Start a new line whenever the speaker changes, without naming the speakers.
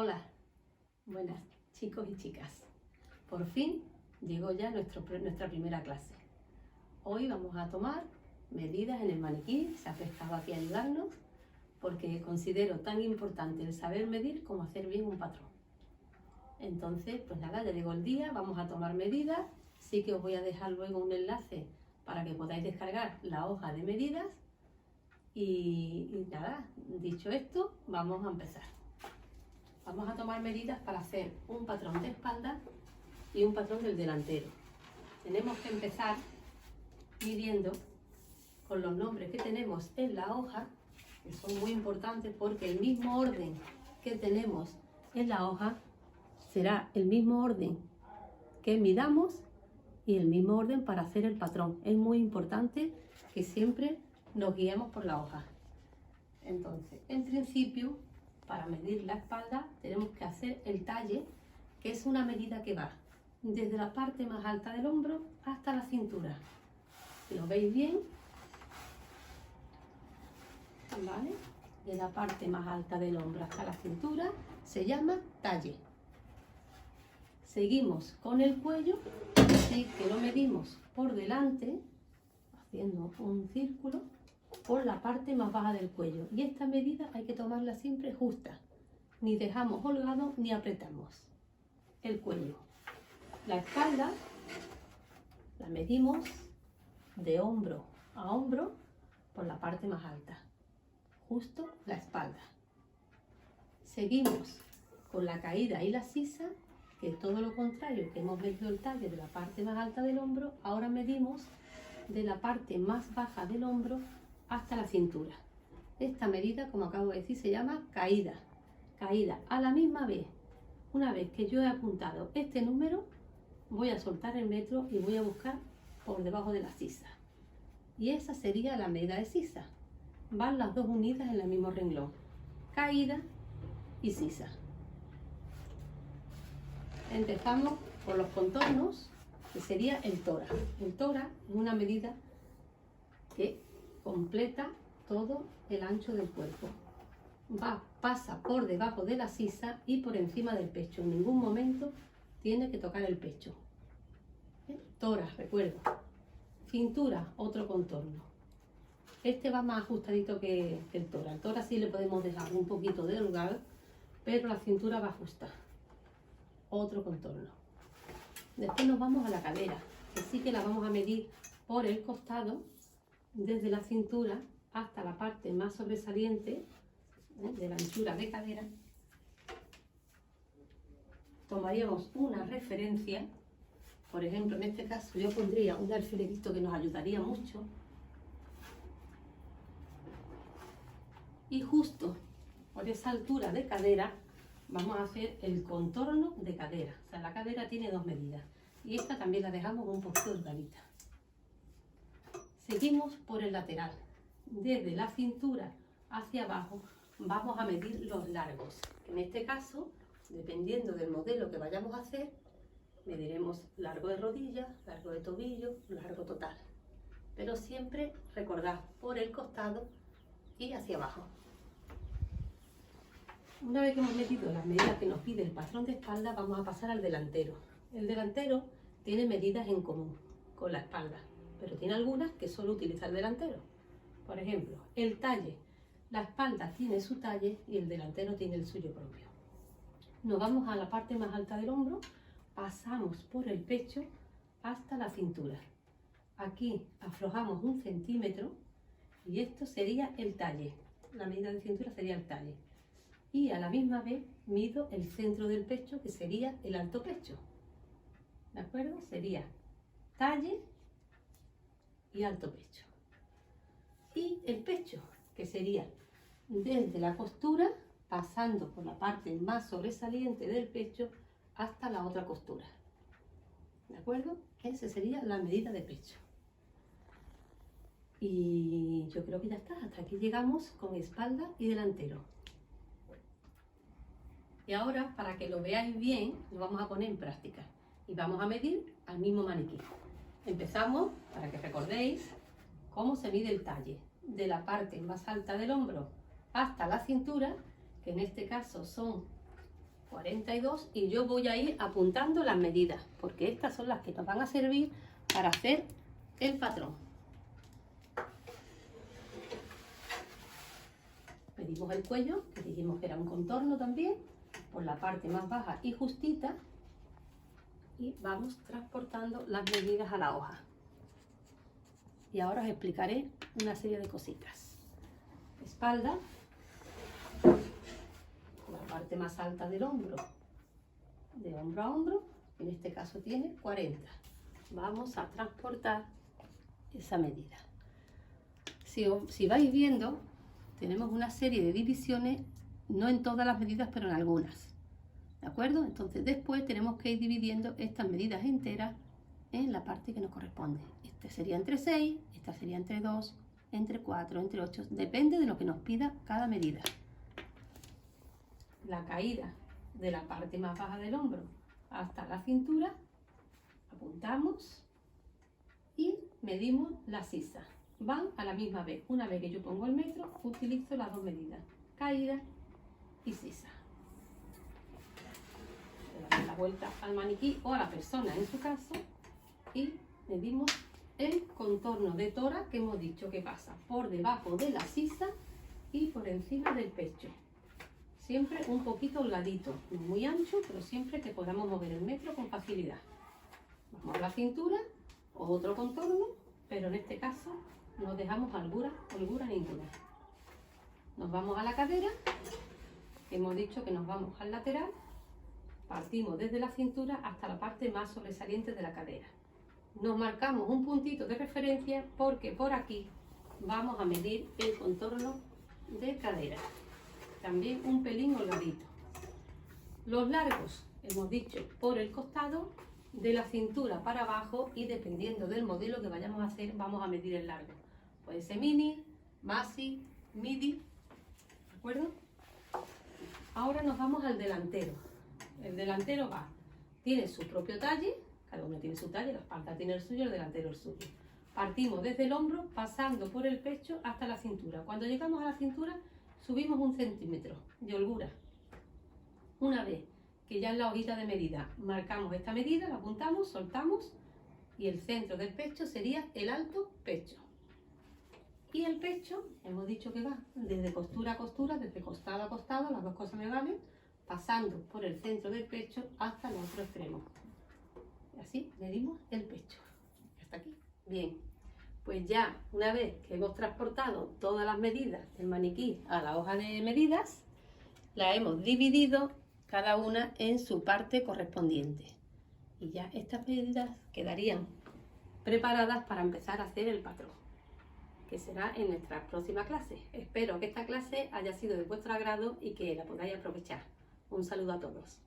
Hola, buenas chicos y chicas. Por fin llegó ya nuestra primera clase. Hoy vamos a tomar medidas en el maniquí. Se ha prestado aquí a ayudarnos porque considero tan importante el saber medir como hacer bien un patrón. Entonces, pues nada, ya llegó el día, vamos a tomar medidas. Sí que os voy a dejar luego un enlace para que podáis descargar la hoja de medidas. Y nada, dicho esto, vamos a empezar. Vamos a tomar medidas para hacer un patrón de espalda y un patrón del delantero. Tenemos que empezar midiendo con los nombres que tenemos en la hoja, que son muy importantes porque el mismo orden que tenemos en la hoja será el mismo orden que midamos y el mismo orden para hacer el patrón. Es muy importante que siempre nos guiemos por la hoja. Entonces, en principio, para medir la espalda tenemos que hacer el talle, que es una medida que va desde la parte más alta del hombro hasta la cintura. Si lo veis bien, ¿vale? De la parte más alta del hombro hasta la cintura se llama talle. Seguimos con el cuello, así que lo medimos por delante, haciendo un círculo por la parte más baja del cuello. Y esta medida hay que tomarla siempre justa. Ni dejamos holgado ni apretamos el cuello. La espalda la medimos de hombro a hombro por la parte más alta. Justo la espalda. Seguimos con la caída y la sisa, que es todo lo contrario, que hemos medido el talle de la parte más alta del hombro. Ahora medimos de la parte más baja del hombro hasta la cintura. Esta medida, como acabo de decir, se llama caída. Caída a la misma vez. Una vez que yo he apuntado este número, voy a soltar el metro y voy a buscar por debajo de la sisa. Y esa sería la medida de sisa. Van las dos unidas en el mismo renglón. Caída y sisa. Empezamos por los contornos, que sería el tórax. El tórax es una medida que completa todo el ancho del cuerpo. Pasa por debajo de la sisa y por encima del pecho. En ningún momento tiene que tocar el pecho. Tórax, recuerda. Cintura, otro contorno. Este va más ajustadito que el tórax. El tórax sí le podemos dejar un poquito de lugar, pero la cintura va justa. Otro contorno. Después nos vamos a la cadera, que sí que la vamos a medir por el costado, desde la cintura hasta la parte más sobresaliente de la anchura de cadera. Tomaríamos una referencia, por ejemplo, en este caso yo pondría un alfilerito que nos ayudaría mucho. Y justo por esa altura de cadera vamos a hacer el contorno de cadera. O sea, la cadera tiene dos medidas y esta también la dejamos un poquito delgadita. Seguimos por el lateral. Desde la cintura hacia abajo vamos a medir los largos. En este caso, dependiendo del modelo que vayamos a hacer, mediremos largo de rodilla, largo de tobillo, largo total. Pero siempre recordad por el costado y hacia abajo. Una vez que hemos medido las medidas que nos pide el patrón de espalda, vamos a pasar al delantero. El delantero tiene medidas en común con la espalda, pero tiene algunas que solo utiliza el delantero. Por ejemplo, el talle. La espalda tiene su talle y el delantero tiene el suyo propio. Nos vamos a la parte más alta del hombro, pasamos por el pecho hasta la cintura. Aquí aflojamos 1 centímetro y esto sería el talle. La medida de cintura sería el talle. Y a la misma vez mido el centro del pecho, que sería el alto pecho. ¿De acuerdo? Sería talle y alto pecho. Y el pecho, que sería desde la costura, pasando por la parte más sobresaliente del pecho hasta la otra costura. ¿De acuerdo? Esa sería la medida de pecho. Y yo creo que ya está. Hasta aquí llegamos con espalda y delantero. Y ahora, para que lo veáis bien, lo vamos a poner en práctica. Y vamos a medir al mismo maniquí. Empezamos, para que recordéis, cómo se mide el talle. De la parte más alta del hombro hasta la cintura, que en este caso son 42 y yo voy a ir apuntando las medidas porque estas son las que nos van a servir para hacer el patrón. Medimos el cuello, que dijimos que era un contorno también, por la parte más baja y justita, y vamos transportando las medidas a la hoja. Y ahora os explicaré una serie de cositas. Espalda, la parte más alta del hombro, de hombro a hombro, en este caso tiene 40. Vamos a transportar esa medida. Si vais viendo, tenemos una serie de divisiones, no en todas las medidas, pero en algunas. ¿De acuerdo? Entonces después tenemos que ir dividiendo estas medidas enteras en la parte que nos corresponde. Este sería entre 6, esta sería entre 2, entre 4, entre 8, depende de lo que nos pida cada medida. La caída de la parte más baja del hombro hasta la cintura, apuntamos y medimos la sisa. Van a la misma vez. Una vez que yo pongo el metro, utilizo las dos medidas, caída y sisa. Le damos la vuelta al maniquí o a la persona en su caso y medimos el contorno de tórax que hemos dicho que pasa por debajo de la sisa y por encima del pecho. Siempre un poquito holgadito, no muy ancho, pero siempre que podamos mover el metro con facilidad. Vamos a la cintura, otro contorno, pero en este caso no dejamos holgura ninguna. Nos vamos a la cadera, hemos dicho que nos vamos al lateral, partimos desde la cintura hasta la parte más sobresaliente de la cadera. Nos marcamos un puntito de referencia porque por aquí vamos a medir el contorno de cadera. También un pelín holgadito. Los largos, hemos dicho, por el costado, de la cintura para abajo y dependiendo del modelo que vayamos a hacer, vamos a medir el largo. Puede ser mini, maxi, midi, ¿de acuerdo? Ahora nos vamos al delantero. El delantero tiene su propio talle, cada uno tiene su talle, la espalda tiene el suyo, el delantero el suyo. Partimos desde el hombro, pasando por el pecho hasta la cintura. Cuando llegamos a la cintura, subimos 1 centímetro de holgura. Una vez que ya en la hojita de medida marcamos esta medida, la apuntamos, soltamos y el centro del pecho sería el alto pecho. Y el pecho, hemos dicho que va desde costura a costura, desde costado a costado, las dos cosas me valen, pasando por el centro del pecho hasta el otro extremo. Y así medimos el pecho. Hasta aquí. Bien, pues ya una vez que hemos transportado todas las medidas del maniquí a la hoja de medidas, la hemos dividido cada una en su parte correspondiente. Y ya estas medidas quedarían preparadas para empezar a hacer el patrón, que será en nuestra próxima clase. Espero que esta clase haya sido de vuestro agrado y que la podáis aprovechar. Un saludo a todos.